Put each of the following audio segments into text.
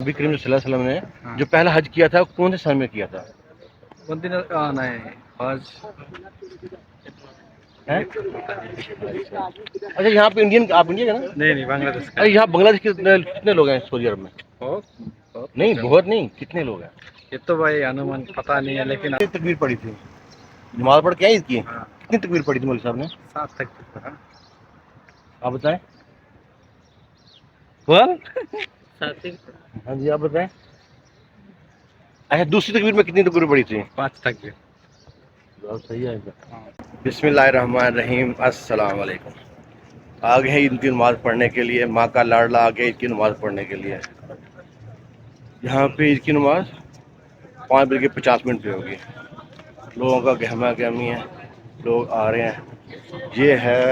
نبی کریم صلی اللہ علیہ وسلم نے جو پہلا حج کیا تھا کون سے سال میں کیا تھا؟ اچھا یہاں پہ انڈین آپ انڈیا کا نا؟ نہیں بنگلہ دیش کا. ارے یہاں بنگلہ دیش کے کتنے لوگ ہیں سعودی عرب میں؟ نہیں بہت نہیں، کتنے لوگ ہیں؟ یہ تو بھائی انومان پتہ نہیں ہے لیکن کتنی تکبیر پڑی تھی نماز پڑھ کے آئی کی؟ کتنی تکبیر پڑی تھی مولوی صاحب نے؟ 7 تک. آپ بتائیں. ہاں جی آپ بتائیں. اچھا دوسری تکبیر میں کتنی تکبیر پڑی تھی؟ 5 تک. صحیح ہے. بسم اللہ الرحمن الرحیم. السلام علیکم. آگے ہیں عید کی نماز پڑھنے کے لیے، ماں کا لاڈلا آگے عید کی نماز پڑھنے کے لیے. یہاں پہ عید کی نماز 5:50 پہ ہوگی. لوگوں کا گہما گہمی ہے، لوگ آ رہے ہیں. یہ ہے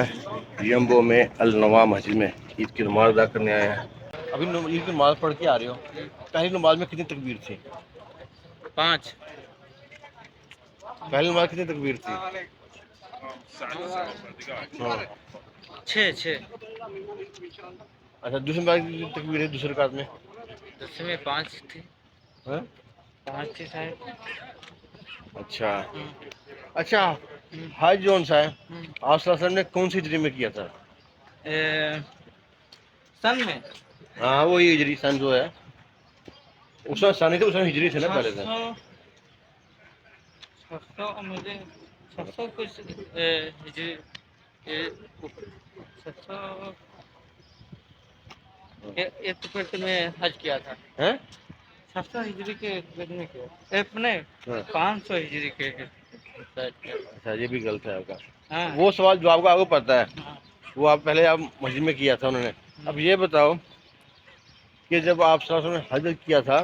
یمبو میں النواں مسجد میں عید کی نماز ادا کرنے آئے ہیں. ابھی عید کی نماز پڑھ کے آ رہے ہو، پہلی نماز میں کتنی تکبیر تھی؟ 5. پہلی نماز کتنی تکبیر تھی؟ 6. اچھا دوسری نماز کی تکبیر ہے دوسری رکعت میں؟ دوسرے میں 5 تھی. 5 تھی شاید. اچھا اچھا. حج جون سا ہے آپ صلی اللہ علیہ وسلم نے کون سی ہجری میں کیا تھا؟ سن میں. ہاں وہی ہجری سن جو ہے اس میں سن تھے، اس میں ہجری تھے نا پہلے سے. 600 مجھے 600 کچھ ہجری 600 ایک تو میں حج کیا تھا. 600 ہجری کے میں کیا اپنے 500 ہجری کے. اچھا یہ بھی غلط ہے آپ کا. وہ سوال جو آپ کو پتہ ہے وہ آپ پہلے آپ مسجد میں کیا تھا انہوں نے. اب یہ بتاؤ کہ جب آپ صلی اللہ علیہ وسلم نے حج کیا تھا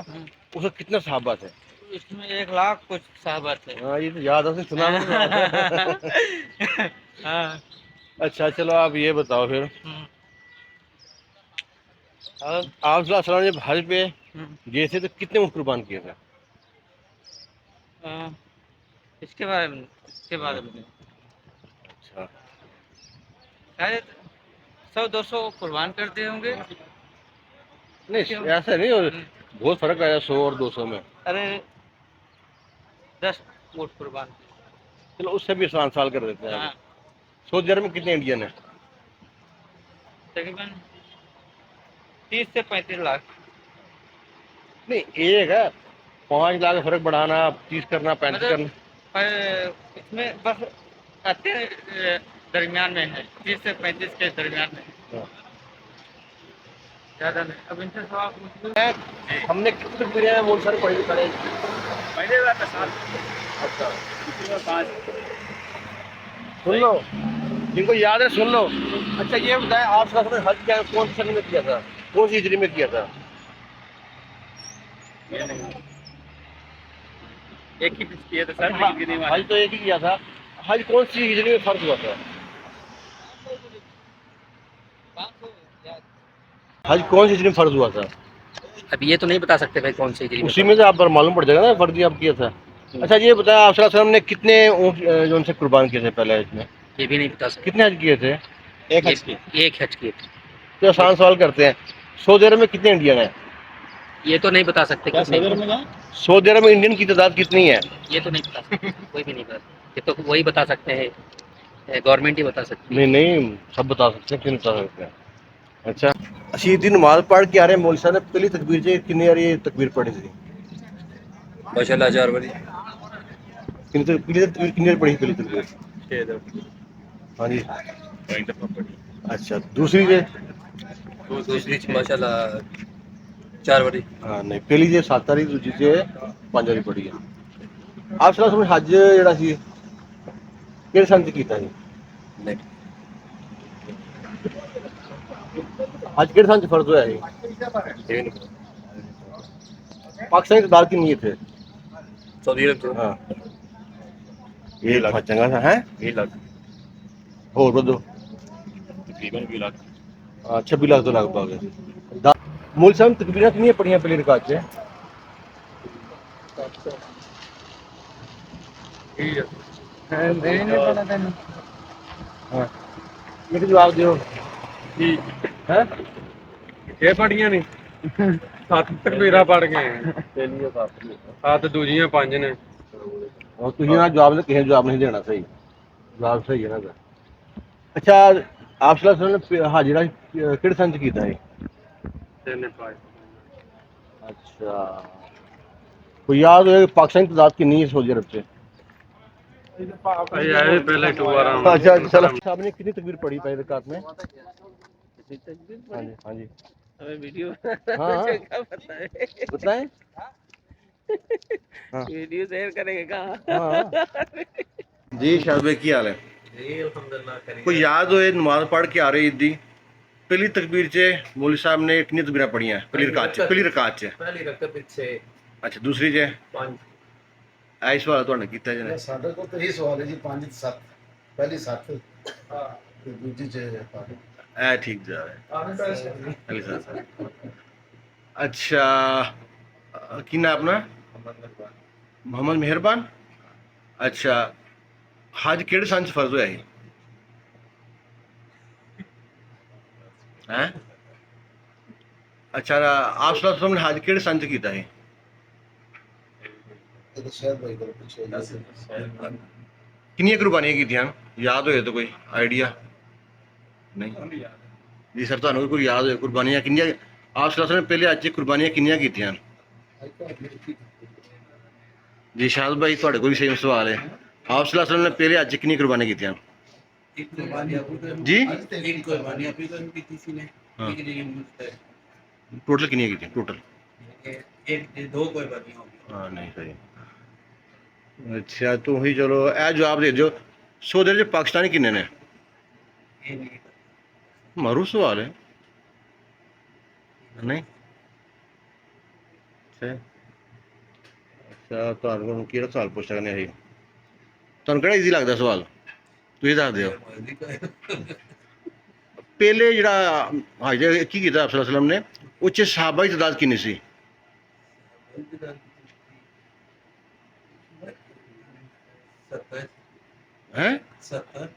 اس میں کتنے صحابہ تھے؟ اس میں 1 لاکھ کچھ صحابہ تھے. ہاں یہ تو یاد ہے سنا. ہاں. اچھا چلو آپ یہ بتاؤ پھر اور آپ صلی اللہ علیہ وسلم جب حج پہ گئے تھے تو کتنے اونٹ قربان کیے تھے؟ اس کے بارے میں اچھا. شاید 100-200 قربان کرتے ہوں گے. نہیں ایسا نہیں، بہت فرق آیا 100 اور 200 میں. ارے 10 اونٹ قربان. چلو اس سے بھی آسان سال کر دیتے ہیں. سعودی عرب میں کتنے انڈین ہیں؟ تقریباً 30 سے 35 لاکھ. نہیں ایک ہے 5 لاکھ فرق بڑھانا 30 کرنا 35 کرنا. اس میں بس آتے درمیان میں ہے 30 سے 35 کے درمیان میں. زیادہ نہیں. اب ان سے سوال ہم نے کتنے تکبیریں وہ سر پڑھی کرے. پہلے بات ہے 7. اچھا اس میں 5. سن لو جن کو یاد ہے سن لو. اچھا یہ بتائیں آپ صلی اللہ علیہ وسلم نے حج کیا کون سی سن میں کیا تھا، کون سی ہجری میں کیا تھا؟ ایک ہی کیا تھا سر. حج تو ایک ہی کیا تھا. حج کون سی ہجری میں فرض ہوا تھا؟ حج کون سی ہجری میں فرض ہوا تھا؟ اب یہ تو نہیں بتا سکتے بھائی کون سی ہجری اسی میں سے آپ پر معلوم پڑ جائے گا نا فرض آپ کیا تھا. اچھا یہ بتایا آپ صلی اللہ علیہ وسلم نے کتنے اونٹ جو ان سے قربان کیے تھے پہلے اس میں؟ یہ بھی نہیں بتا سکتے. کتنے حج کیے تھے؟ ایک حج کیے تھے. تو آسان سوال کرتے ہیں سعودی عرب میں کتنے انڈین ہیں؟ یہ تو نہیں بتا سکتے. سعودی عرب میں انڈین کی تعداد کتنی ہے؟ یہ تو نہیں بتا سکتے. کوئی بھی نہیں بتا. یہ تو وہی بتا سکتے ہیں، گورنمنٹ ہی بتا سکتی ہے. نہیں سب بتا سکتے ہیں، کیوں نہیں بتا سکتے ہیں. اچھا عید نماز پڑھ کے آ رہے ہیں مولوی صاحب نے پہلی تکبیر سے کتنی آ رہی تکبیر پڑھی تھی؟ ماشاءاللہ 4 باری. کتنی پڑھی پہلی تکبیر؟ 6 دفعہ. ہاں جی. ایک دفعہ پڑھی. اچھا دوسری سے؟ دوسری ماشاءاللہ 4 باری. ہاں نہیں پہلی سے 7 تاریخ دوسری سے 5 باری پڑھی ہے. آپ صلی اللہ علیہ وسلم حج جڑا سی کہڑے سن کیتا سی؟ نہیں حج کہڑے سن فرض ہوا ہے؟ پاکستانی تعداد کتنی ہے پھر؟ سعودی عرب تو ہاں یہ چنگا سا ہے 20 لاکھ. اور بدو تقریباً 20 لاکھ. 26 لاکھ تو لگ بھگ ہے. مولوی صاحب نے تکبیریں کتنی پڑھیاں پہلی رکعت سے؟ ہاں یہ جواب دیو. جی یہ پڑھیاں نہیں 7 ਤਕਬੀਰਾਂ ਪੜ ਗਏ ਪਹਿਲੀ ਸੱਤ 7 ਦੂਜੀਆਂ 5 ਨੇ और तुझे ना जवाब किसी जवाब नहीं देना सही जवाब सही है ना सर अच्छा आप सल्लल्लाहु अलैहि वसल्लम ने हाजिरा किहड़े सन च कीता है 3 5 अच्छा कोई याद है पाकिस्तान की तादाद कितनी है सऊदी अरब से भाई आए पहले 2 बार अच्छा चलो साहब ने कितनी तकबीर पढ़ी पहले रकात में हाँ जी हाँ जी हमें वीडियो हाँ क्या पता है बताएं हाँ वीडियो शेयर करेंगे कहाँ हाँ जी शायद भाई की हाल है कोई याद हो नमाज पढ़ के आ रही ईद दी पहली तकबीर च मौलवी साहब ने कितनी तकबीरां पढ़ियां पहली रकात च पहली रकत पिछे अच्छा दूसरी च 5 ऐ सवाल तुहाने कीता जी ने ਸਾਡੇ ਕੋਲ ਤਾਂ ਇਹ ਸਵਾਲ ਹੈ ਜੀ 5 7 ਪਹਿਲੀ 7 ਤੇ ਦੂਜੀ ਚ 5 ऐ ठीक जा रहा है अली साहब अच्छा की नाम अपना मोहम्मद मेहरबान अच्छा हज केड़े सन च फर्ज होया ही हैं अच्छा आप सल्लल्लाहु अलैहि वसल्लम ने हज केड़े सन च कीता है ਇਹ ਤਾਂ ਸ਼ਾਇਦ ਭਾਈ ਕੋਲ ਪਿੱਛੇ कितनी कुर्बानियां कीतियां याद होए तो कोई आइडिया नहीं जी सर ਤੁਹਾਨੂੰ कोई याद होए कुर्बानियां कितनियां आप सल्लल्लाहु अलैहि वसल्लम पहले हज च कुर्बानियां कितनियां कीतियां जी शाहद भाई ਤੁਹਾਡੇ कोई सेम सवाल है आप सल्लल्लाहु अलैहि वसल्लम ने पहले हज च कितनी कुर्बानियां कीतियां जी एक कुर्बानी अभी तो की थी ने हाँ। एक जी टोटल कितनी कीतियां टोटल एक दो कुर्बानी हो गई हाँ नहीं सही अच्छा तू ही चलो ए जवाब दे दियो सऊदी अरब च पाकिस्तानी किन्ने ने ये नहीं मारू सवाल है नहीं अच्छा अच्छा ਤੁਹਾਨੂੰ ਕਿਹੜਾ ਸਵਾਲ ਪੁੱਛ ਸਕਦੇ ਅਸੀਂ ਤੁਹਾਨੂੰ ਕਿਹੜਾ ਈਜ਼ੀ ਲੱਗਦਾ ਸਵਾਲ ਤੁਸੀਂ ਦੱਸ ਦਿਓ ਪਹਿਲੇ ਜਿਹੜਾ ਹਾਜੇ ਕੀ ਕੀਤਾ ਆਪ ਸੱਲੱਲਾਹੁ ਅਲੈहि ਵਸੱਲਮ ਨੇ ਉਹ 'ਚ ਸਹਾਬਾ ਦੀ ਤਾਦਾਦ ਕਿੰਨੀ ਸੀ हैं 70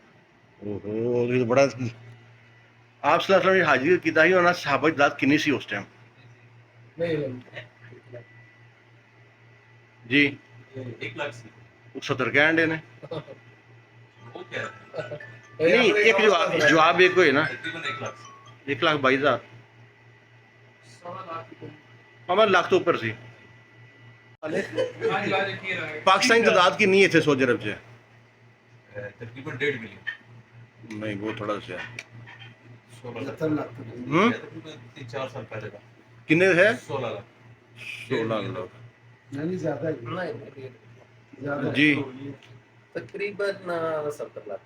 ओहो ये तो बड़ा आप सल्लल्लाहु अलैहि वसल्लम ने हाजिर किया ही और सहाबा की तादाद कितनी सी उस टाइम जी 1 लाख से 70 कहन दे ने वो क्या नहीं एक जवाब एक होए ना तकरीबन 1 लाख 1,22,000 हमारे लाख तो ऊपर सी पाकिस्तान की तादाद कितनी है थे सऊदी अरब से तकरीबन 1.5 मिलियन नहीं वो थोड़ा सा 70 ਲੱਖ तकरीबन 3-4 साल पहले का कितने है 16 लाख 16 लोग ਨਹੀਂ ਜ਼ਿਆਦਾ ਹੈ ਜ਼ਿਆਦਾ जी तकरीबन 70 लाख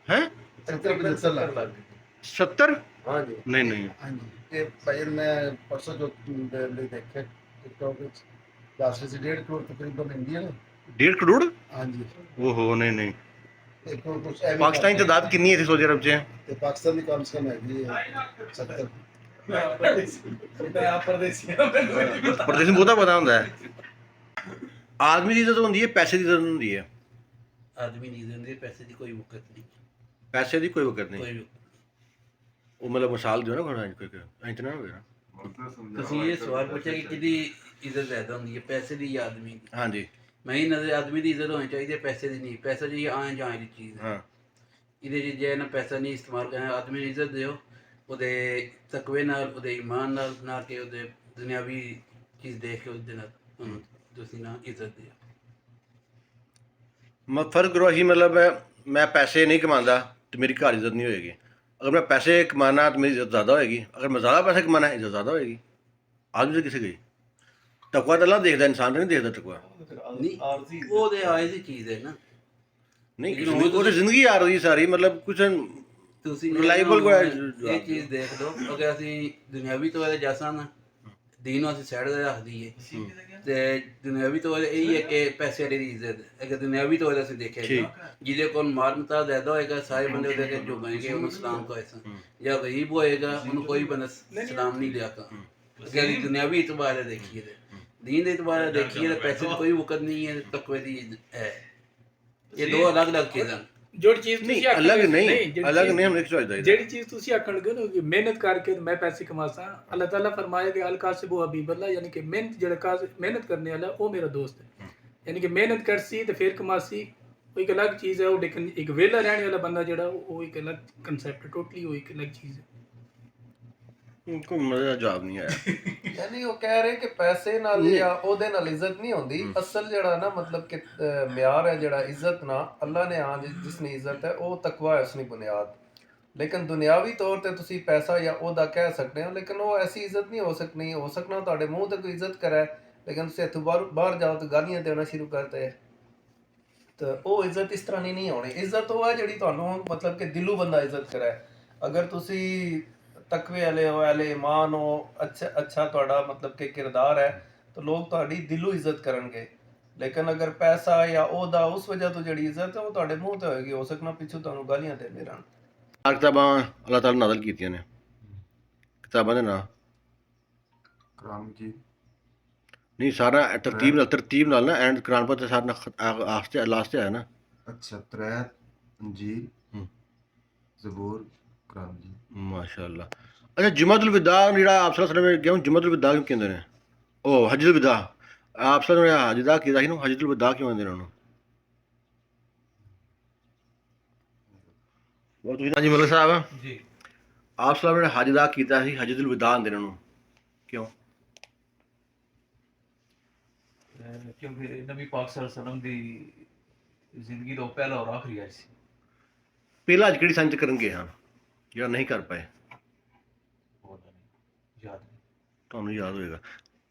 हैं ਤਕਰੀਬਨ 70 ਲੱਖ 70 हाँ जी नहीं नहीं ਹਾਂਜੀ ਇਹ ਭਾਈ ਮੈਂ ਪਰਸੋਂ ਜੋ ਦੇਖਿਆ ਟਿਕਟੌਕ ਵਿੱਚ ਦੱਸ ਰਹੇ ਸੀ 1.5 ਕਰੋੜ ਤਕਰੀਬਨ ਇੰਡੀਅਨ 1.5 करोड़ ਹਾਂਜੀ ओहो नहीं नहीं ਇੱਕ ਕਰੋੜ ਕੁਛ ਐਵੇਂ पाकिस्तान की तादाद कितनी है थे सऊदी अरब से ਤੇ ਪਾਕਿਸਤਾਨ ਦੀ ਕਮ ਸੇ ਕਮ ਹੈਗੀ ਹੈ 70 परदेसी में बहुता पता होंदा है आदमी की इज्जत होंदी है पैसे की इज्जत होंदी है आदमी नहीं देंगे पैसे की कोई वक़्त नहीं पैसे की कोई वक़्त नहीं कोई वो मतलब मिसाल दियो ना कोई इतना हो गया ਤੁਸੀਂ ਇਹ ਸਵਾਲ ਪੁੱਛਿਆ ਕਿ ਕਿਹਦੀ ਇੱਜ਼ਤ ਜ਼ਿਆਦਾ ਹੁੰਦੀ ਹੈ ਪੈਸੇ ਦੀ ਜਾਂ ਆਦਮੀ ਦੀ हाँ जी ਮੈਂ ਹੀ ਨਜ਼ਰ ਆਦਮੀ ਦੀ ਇੱਜ਼ਤ ਹੋਣੀ ਚਾਹੀਦੀ ਹੈ ਪੈਸੇ ਦੀ ਨਹੀਂ ਪੈਸਾ ਜੀ ਆਏ ਜਾਏ ਦੀ ਚੀਜ਼ ਹੈ हाँ ਇਹਦੇ 'ਚ ਜੇ ਨਾ ਪੈਸਾ ਨਹੀਂ ਇਸਤੇਮਾਲ ਕਰਨਾ ਆਦਮੀ ਨੂੰ ਇੱਜ਼ਤ ਦਿਓ ਉਹਦੇ ਤਕਵੇ ਨਾਲ ਉਹਦੇ ਈਮਾਨ ਨਾਲ ਨਾ ਕਿ ਉਹਦੇ ਦੁਨਿਆਵੀ ਚੀਜ਼ ਦੇਖ ਕੇ ਉਹਦੇ ਨਾਲ ਉਹਨੂੰ ਤੁਸੀਂ ਨਾ ਇੱਜ਼ਤ ਦਿਓ फर्क करो ही मतलब मैं पैसे नहीं कमाता तो मेरी घर इज्जत नहीं होएगी अगर मैं पैसे कमाना तो मेरी इज्जत ज़्यादा होएगी अगर मैं ज़्यादा पैसे कमाना इज्जत ज़्यादा होएगी आदमी से किसे गई टकवा तो अल्लाह देखता इंसान तो नहीं देखता टकवा ਨਹੀਂ ਉਹਦੇ ਆਏ ਦੀ ਚੀਜ਼ ਹੈ ਨਾ नहीं लेकिन वो वो तो जिंदगी आ रही सारी मतलब कुछ ਤੁਸੀਂ Reliable ਕੋਈ ਇਹ ਚੀਜ਼ ਦੇਖ ਲਓ ਅਗਰ ਅਸੀਂ ਦੁਨਿਆਵੀ ਤੌਰ ਤੇ ਜਾਸਾਂ ਨਾ ਦੀਨ ਨੂੰ ਅਸੀਂ ਸਾਈਡ ਤੇ ਰੱਖ ਦਈਏ ਤੇ ਦੁਨਿਆਵੀ ਤੌਰ ਤੇ ਇਹ ਹੈ ਕਿ ਪੈਸੇ ਵਾਲੀ ਦੀ ਇੱਜ਼ਤ ਅਗਰ ਦੁਨਿਆਵੀ ਤੌਰ ਤੇ ਅਸੀਂ ਦੇਖਿਆ ਜਿਹਦੇ ਕੋਲ ਮਾਲ ਮਤਾ ਜ਼ਿਆਦਾ ਹੋਏਗਾ ਸਾਰੇ ਬੰਦੇ ਉਹਦੇ ਅੱਗੇ ਝੁਕਣਗੇ ਉਹਨੂੰ ਸਲਾਮ ਕਹੇਸਨ ਜਾਂ ਗਰੀਬ ਹੋਏਗਾ ਉਹਨੂੰ ਕੋਈ ਬੰਦਾ ਸਲਾਮ ਨਹੀਂ ਲਿਆਗਾ ਅਗਰ ਦੁਨਿਆਵੀ ਇਤਬਾਰ ਨਾਲ ਦੇਖੀਏ ਤੇ दीन के एतबार देखिए पैसे की कोई वक़्त नहीं है तकवे दी है ये दो अलग अलग चीज़ें ਜਿਹੜੀ ਚੀਜ਼ ਤੁਸੀਂ ਨਹੀਂ ਆਖਣ ਅਲੱਗ ਲੱਗੇ- ਨਹੀਂ ਜਿਹੜੀ ਅਲੱਗ ਚੀਜ਼- ਨਹੀਂ ਹਮ ਇੱਕ ਸੋਚਦਾ ਜਿਹੜੀ ਚੀਜ਼ ਤੁਸੀਂ ਆਖਣ ਲੱਗੇ ਨਾ ਕਿ ਮਿਹਨਤ ਕਰਕੇ ਤੇ ਮੈਂ ਪੈਸੇ ਕਮਾਸਾਂ, ਅੱਲਾਹ ਤਾਲਾ ਫਰਮਾਇਆ ਕਿ ਅਲ ਕਾਸਿਬੁ ਹਬੀਬ ਅੱਲਾ, ਯਾਨੀ ਕਿ ਮਿਹਨਤ ਕਰਨੇ ਵਾਲਾ ਉਹ ਮੇਰਾ ਦੋਸਤ ਹੈ। ਯਾਨੀ ਕਿ ਮਿਹਨਤ ਕਰਸੀ ਤੇ ਫਿਰ ਕਮਾਸੀ ਉਹ ਇੱਕ ਅਲੱਗ ਚੀਜ਼ ਹੈ। ਉਹ ਲੇਕਿਨ ਇੱਕ ਵਿਹਲਾ ਰਹਿਣ ਵਾਲਾ ਬੰਦਾ ਜਿਹੜਾ ਉਹ ਇੱਕ ਅਲੱਗ ਕਨਸੈਪਟ, ਟੋਟਲੀ ਉਹ ਇੱਕ ਅਲੱਗ ਚੀਜ਼ ਹੈ। ਕੋਈ ਮਜ਼ਾ ਜਵਾਬ ਨਹੀਂ ਆਇਆ। ਯਾਨੀ ਉਹ ਕਹਿ ਰਹੇ ਕਿ ਪੈਸੇ ਨਾਲ ਜਾਂ ਉਹਦੇ ਨਾਲ ਇੱਜ਼ਤ ਨਹੀਂ ਹੁੰਦੀ। ਅਸਲ ਜਿਹੜਾ ਨਾ ਮਤਲਬ ਕਿ ਮਿਆਰ ਹੈ ਜਿਹੜਾ ਇੱਜ਼ਤ ਨਾਲ, ਅੱਲਾ ਨੇ ਜਿਸ ਨੇ ਇੱਜ਼ਤ ਹੈ ਉਹ ਤਕਵਾ ਹੈ, ਉਸ ਦੀ ਬੁਨਿਆਦ। ਲੇਕਿਨ ਦੁਨਿਆਵੀ ਤੌਰ ਤੇ ਤੁਸੀਂ ਪੈਸਾ ਜਾਂ ਉਹਦਾ ਕਹਿ ਸਕਦੇ ਹੋ, ਲੇਕਿਨ ਉਹ ਐਸੀ ਇੱਜ਼ਤ ਨਹੀਂ ਹੋ ਸਕਣੀ। ਹੋ ਸਕਣਾ ਤੁਹਾਡੇ ਮੂੰਹ ਤੇ ਕੋਈ ਇੱਜ਼ਤ ਕਰੇ, ਲੇਕਿਨ ਤੁਸੀਂ ਇੱਥੋਂ ਬਾਹਰ ਜਾਓ ਤਾਂ ਗਾਲੀਆਂ ਦੇਣਾ ਸ਼ੁਰੂ ਕਰਤੇ, ਤਾਂ ਉਹ ਇੱਜ਼ਤ ਇਸ ਤਰ੍ਹਾਂ ਨਹੀਂ ਹੋਣੀ। ਇੱਜ਼ਤ ਉਹ ਹੈ ਜਿਹੜੀ ਤੁਹਾਨੂੰ ਮਤਲਬ ਕਿ ਦਿਲੋਂ ਬੰਦਾ ਇੱਜ਼ਤ ਕਰੇ। ਅਗਰ ਤੁਸੀਂ ਤਕਵੇ ਵਾਲੇ ਹੋ, ਅਹਲੇ ਈਮਾਨ ਹੋ, ਅੱਛਾ ਤੁਹਾਡਾ ਮਤਲਬ ਕਿ ਕਿਰਦਾਰ ਹੈ, ਤਾਂ ਲੋਕ ਤੁਹਾਡੀ ਦਿਲੋਂ ਇੱਜ਼ਤ ਕਰਨਗੇ। ਲੇਕਿਨ ਅਗਰ ਪੈਸਾ ਜਾਂ ਉਹਦਾ ਉਸ ਵਜ੍ਹਾ ਤੋਂ ਜਿਹੜੀ ਇੱਜ਼ਤ ਹੈ ਉਹ ਤੁਹਾਡੇ ਮੂੰਹ ਤੇ ਹੋਏਗੀ, ਹੋ ਸਕਣਾ ਪਿੱਛੋਂ ਤੁਹਾਨੂੰ ਗਾਲੀਆਂ ਦਿੰਦੇ ਰਹਿਣ। ਕਿਤਾਬਾਂ ਅੱਲਾਹ ਤਾਲਾ ਨਾਜ਼ਲ ਕੀਤੀਆਂ ਨੇ, ਕਿਤਾਬਾਂ ਦੇ ਨਾਂ ਕੁਰਾਨ ਮਜੀਦ, ਨਹੀਂ ਸਾਰਾ ਤਰਤੀਬ ਨਾਲ ਨਾ, ਐਂਡ ਕੁਰਾਨ ਪਰ ਸਾਰਾ ਆਸਤੇ ਲਾਸਟ ਆਇਆ ਨਾ। ਅੱਛਾ, ਤੌਰਾਤ, ਇੰਜੀਲ, ਹੂੰ। ਜ਼ਬੂਰ, ਕੁਰਾਨ ਮਜੀਦ। ਮਾਸ਼ਾਅੱਲਾ। ਅੱਛਾ, ਜੁਮਾਤੁਲ ਵਿਦਾ ਜਿਹੜਾ ਆਪ ਸੱਲੱਲਾਹੁ ਅਲੈहि ਵਸੱਲਮ ਨੇ ਕਿਉਂ ਜੁਮਾਤੁਲ ਵਿਦਾ ਕਿਉਂ ਕਹਿੰਦੇ ਨੇ? ਉਹ ਹਜਤੁਲ ਵਿਦਾ, ਆਪ ਸੱਲੱਲਾਹੁ ਅਲੈहि ਵਸੱਲਮ ਨੇ ਹਜਦਾ ਕੀਤਾ ਸੀ ਨਾ, ਹਜਤੁਲ ਵਿਦਾ ਕਿਉਂ ਕਹਿੰਦੇ ਨੇ ਉਹਨੂੰ? ਉਹ ਤੁਸੀਂ ਹਾਂਜੀ ਮਲਕ ਸਾਹਿਬ ਜੀ ਆਪ ਸੱਲੱਲਾਹੁ ਅਲੈहि ਵਸੱਲਮ ਨੇ ਹਜ ਦਾ ਕੀਤਾ ਸੀ, ਹਜਤੁਲ ਵਿਦਾ ਕਹਿੰਦੇ ਨੇ ਉਹਨੂੰ, ਕਿਉਂ? ਕਿਉਂਕਿ ਨਬੀ ਪਾਕ ਸੱਲੱਲਾਹੁ ਅਲੈहि ਵਸੱਲਮ ਦੀ ਜ਼ਿੰਦਗੀ ਦਾ ਉਹ ਪਹਿਲਾ ਔਰ ਆਖਰੀ ਹਜ ਸੀ। ਪਹਿਲਾ ਅੱਜ ਕਿਹੜੀ ਸੰਚ ਕਰਨ ਗਏ ਹਨ ਜਾਂ ਨਹੀਂ ਕਰ ਪਾਏ? ਪਤਾ ਨਹੀਂ, ਯਾਦ ਨਹੀਂ। ਤੁਹਾਨੂੰ ਯਾਦ ਹੋਏਗਾ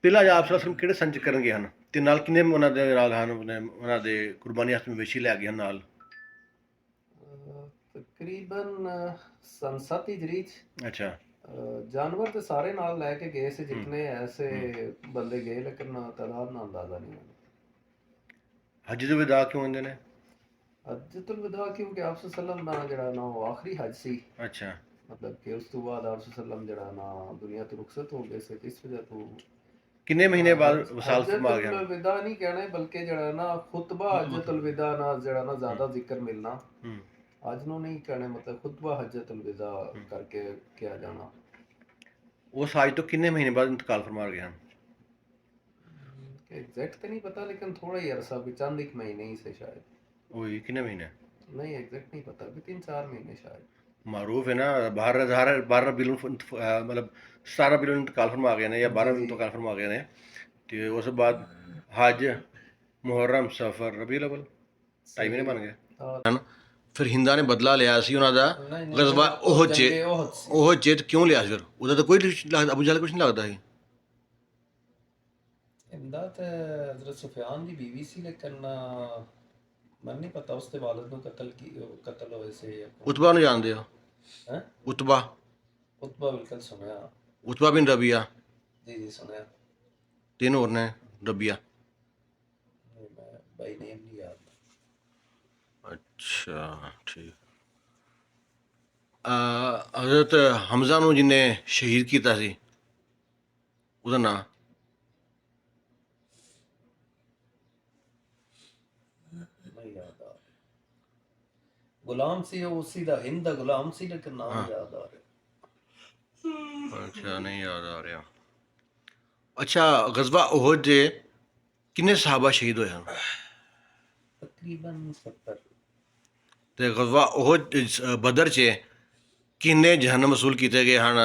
ਪਹਿਲਾ ਅੱਜ ਆਪ ਸੱਲੱਲਾਹੁ ਅਲੈहि ਵਸੱਲਮ ਕਿਹੜੇ ਸੰਚ ਕਰਨ ਗਏ ਹਨ, ਤੇ ਨਾਲ ਕਿੰਨੇ ਉਹਨਾਂ ਦੇ ਨਾਲ ਹਨ, ਉਹਨਾਂ ਦੇ ਕੁਰਬਾਨੀ ਵਾਸਤੇ ਮਵੇਸ਼ੀ ਲੈ ਗਏ ਹਨ ਨਾਲ? ਤਕਰੀਬਨ ਸਨ 7 ਹਿਜਰੀ 'ਚ ਅੱਛਾ, ਜਾਨਵਰ ਤੇ ਸਾਰੇ ਨਾਲ ਲੈ ਕੇ ਗਏ ਸੀ, ਜਿਤਨੇ ਐਸੇ ਬੰਦੇ ਗਏ, ਲੇਕਿਨ ਤਾਦਾਦ ਦਾ ਅੰਦਾਜ਼ਾ ਨਹੀਂ ਮੈਨੂੰ। ਹਜ ਦੇ ਵਿਦਾ ਕਿਉਂ ਕਹਿੰਦੇ ਨੇ? ਹਜਤੁਲ ਵਿਦਾ ਕਿਉਂਕਿ ਆਪ ਸੱਲਮ ਦਾ ਜਿਹੜਾ ਨਾ ਉਹ ਆਖਰੀ ਹਜ ਸੀ, ਅੱਛਾ, ਮਤਲਬ ਕਿ ਉਸ ਤੋਂ ਬਾਅਦ ਆਪ ਸੱਲਮ ਜਿਹੜਾ ਨਾ ਦੁਨੀਆ ਤੋਂ ਰੁਖਸਤ ਹੋ ਗਏ ਸੀ, ਇਸ ਵਜ੍ਹਾ ਤੋਂ ਕਿੰਨੇ ਮਹੀਨੇ ਬਾਅਦ ਵਸਾਲ ਫਰਮਾ ਗਿਆ? ਹਜਤੁਲ ਵਿਦਾ ਨਹੀਂ ਕਹਿਣਾ, ਬਲਕਿ ਜਿਹੜਾ ਨਾ ਖੁਤਬਾ ਹਜਤੁਲ ਵਿਦਾ ਨਾਲ ਜਿਹੜਾ ਨਾ ਜ਼ਿਆਦਾ ਜ਼ਿਕਰ ਮਿਲਣਾ। ਅੱਜ ਨੂੰ ਨਹੀਂ ਕਹਿਣਾ, ਮਤਲਬ ਖੁਤਬਾ ਹਜਤੁਲ ਵਿਦਾ ਕਰਕੇ ਕਿਹਾ ਜਾਣਾ। ਉਸ ਹਜ ਤੋਂ ਕਿੰਨੇ ਮਹੀਨੇ ਬਾਅਦ ਇੰਤਕਾਲ ਫਰਮਾ ਗਏ ਹਨ? एग्जैक्ट तो नहीं पता, लेकिन थोड़ा ही अरसा भी, चंद एक महीने ही से शायद। वही कितने महीने? नहीं एग्जैक्ट नहीं पता, भी 3-4 महीने शायद। मारूफ है ना, 12 बिलियन मतलब 17 बिलियन इंतकाल फरमा गए ने या 12 इंतकाल फरमा गए ने, तो उस बाद हज, मुहर्रम, सफर, रबीउल अव्वल 2.5 महीने बन गए। ਫਿਰ ਹਿੰਦਾਂ ਨੇ ਬਦਲਾ ਲਿਆ ਸੀ ਉਹਨਾਂ ਦਾ ਗਜ਼ਵਾ ਉਹ ਜਿੱਤ ਕਿਉਂ ਲਿਆ ਸੀ? ਫਿਰ ਉਹਦਾ ਤਾਂ ਕੋਈ ਲੱਗਦਾ, ਅਬੂ ਜਹਲ ਕੁਝ ਨਹੀਂ ਲੱਗਦਾ ਸੀ। ਇਮਦਾਦ ਹਜ਼ਰਤ ਸੁਫਿਆਨ ਦੀ ਬੀਵੀ ਸੀ, ਲੇਕਿਨ ਮੈਨੂੰ ਨਹੀਂ ਪਤਾ ਉਸ ਦੇ ਵਾਲਿਦ ਨੂੰ ਕਤਲ ਹੋਏ ਸੀ। ਉਤਬਾ ਨੂੰ ਜਾਣਦੇ ਹੋ? ਹੈ ਉਤਬਾ ਬਿਲਕੁਲ ਸੁਣਿਆ। ਉਤਬਾ ਬਿਨ ਰਬੀਆ, ਜੀ ਸੁਣਿਆ। 3 ਹੋਰ ਨੇ ਰਬੀਆ। ਮੈਂ ਬਾਈ ਨੇਮ ਨਹੀਂ ਯਾਦ। ਅੱਛਾ ਠੀਕ। ਹਜ਼ਰਤ ਹਮਜ਼ਾ ਨੂੰ ਜਿਹਨੇ ਸ਼ਹੀਦ ਕੀਤਾ ਸੀ ਉਹਦਾ ਨਾਂ? ਨਹੀਂ ਯਾਦ ਆ। ਗੁਲਾਮ ਸੀ ਉਹ, ਉਸੀ ਦਾ ਹਿੰਦ ਦਾ ਗੁਲਾਮ ਸੀ, ਲੇਕਿਨ ਨਾਮ ਯਾਦ ਆ ਰਿਹਾ। ਅੱਛਾ ਨਹੀਂ ਯਾਦ ਆ ਰਿਹਾ। ਅੱਛਾ, ਗਜ਼ਵਾ ਉਹਦ ਦੇ ਕਿੰਨੇ ਸਹਾਬਾ ਸ਼ਹੀਦ ਹੋਏ ਹਨ? ਤਕਰੀਬਨ 70। ਤੇ ਗਜ਼ਵਾ ਉਹਦ ਬਦਰ 'ਚ ਕਿੰਨੇ ਜਹੰਨਮ ਵਸੂਲ ਕੀਤੇ ਗਏ ਹਨ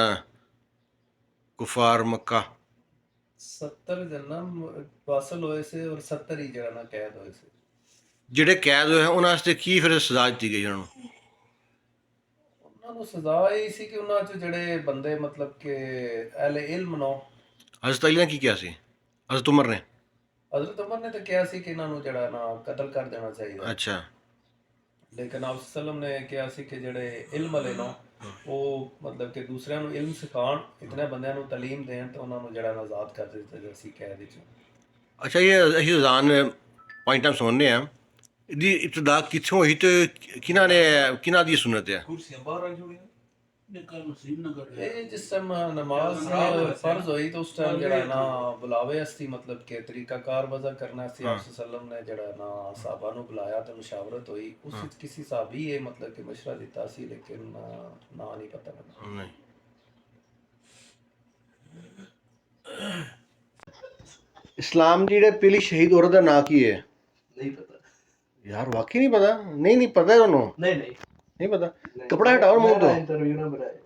ਕੁਫਾਰ ਮੱਕਾ? 70 ਜਨਮ ਵਾਸਲ ਹੋਏ ਸੀ, ਔਰ 70 ਹੀ ਜਿਹੜਾ ਨਾ ਕੈਦ ਹੋਏ ਸੀ। ਜਿਹੜੇ ਕੈਦ ਹੋਏ ਹਨ ਉਹਨਾਂ ਵਾਸਤੇ ਕੀ ਫਿਰ ਸਜ਼ਾ ਦਿੱਤੀ ਗਈ ਉਹਨਾਂ ਨੂੰ? ਉਹਨਾਂ ਨੂੰ ਸਜ਼ਾ ਇਹ ਸੀ ਕਿ ਉਹਨਾਂ 'ਚ ਜਿਹੜੇ ਬੰਦੇ ਮਤਲਬ ਕਿ ਅਹਲੇ ਇਲਮ ਨੋ। ਹਜ਼ਰਤ ਅਲੀ ਨੇ ਕੀ ਕਿਹਾ ਸੀ? ਹਜ਼ਰਤ ਉਮਰ ਨੇ? ਹਜ਼ਰਤ ਉਮਰ ਨੇ ਤਾਂ ਕਿਹਾ ਸੀ ਕਿ ਇਹਨਾਂ ਨੂੰ ਜਿਹੜਾ ਨਾ ਕਤਲ ਕਰ ਦੇਣਾ ਚਾਹੀਦਾ। ਅੱਛਾ, ਲੇਕਿਨ ਆਪ ਸੱਲਮ ਨੇ ਕਿਹਾ ਸੀ ਕਿ ਜਿਹੜੇ ਇਲਮ ਵਾਲੇ ਨੋ ਉਹ ਮਤਲਬ ਕਿ ਦੂਸਰਿਆਂ ਨੂੰ ਇਲਮ ਸਿਖਾਉਣ, ਇਤਨੇ ਬੰਦਿਆਂ ਨੂੰ ਤਾਲੀਮ ਦੇਣ, ਤੇ ਉਹਨਾਂ ਨੂੰ ਜਿਹੜਾ ਆਜ਼ਾਦ ਕਰ ਦਿੱਤਾ ਸੀ ਕੈਦ ਵਿੱਚੋਂ। ਅੱਛਾ, ਇਹ ਅਸੀਂ ਅਜ਼ਾਨ ਪੰਜ ਟਾਈਮ ਸੁਣਨੇ ਆ, ਇਹਦੀ ਇਬਤਦਾ ਕਿੱਥੋਂ ਹੋਈ ਤੇ ਕਿਹਨਾਂ ਦੀ ਸੁਨਤ ਹੈ? ਕੁਰਸੀਆਂ ਬਾਹਰ ਰੱਖ ਜੋੜੀਆਂ ਇਹ ਜਿਸ ਟਾਈਮ ਨਮਾਜ਼ ਫਰਜ਼ ਹੋਈ ਤਾਂ ਉਸ ਟਾਈਮ ਜਿਹੜਾ ਨਾ ਬੁਲਾਵੇ ਅਸਤੀ ਮਤਲਬ ਕਿ ਤਰੀਕਾਕਾਰ ਵਜ਼ਾ ਕਰਨਾ ਸੀ ਆਪ ਸੱਲਮ ਨੇ ਜਿਹੜਾ ਨਾ ਸਾਹਬਾ ਨੂੰ ਬੁਲਾਇਆ ਤੇ ਮੁਸ਼ਾਵਰਤ ਹੋਈ ਉਸ ਵਿੱਚ ਕਿਸੇ ਸਾਹਬੀ ਇਹ ਮਤਲਬ ਕਿ ਮਸ਼ਵਰਾ ਦਿੱਤਾ ਸੀ ਲੇਕਿਨ ਨਾ ਨਹੀਂ ਪਤਾ ਮੈਨੂੰ ਨਹੀਂ ਇਸਲਾਮ ਦੀ ਜਿਹੜੇ ਪਹਿਲੀ ਸ਼ਹੀਦ ਔਰਤ ਦਾ ਨਾਂ ਕੀ ਹੈ? ਨਹੀਂ ਪਤਾ ਯਾਰ ਵਾਕਈ ਨਹੀਂ ਪਤਾ? ਨਹੀਂ ਪਤਾ ਤੁਹਾਨੂੰ? ਨਹੀਂ ਨਹੀਂ ਪਤਾ? ਕਪੜਾ ਹਟਾਓ ਮੂੰਹ ਤੋਂ। ਇੰਟਰਵਿਊ ਨਾ ਬਣਾਏ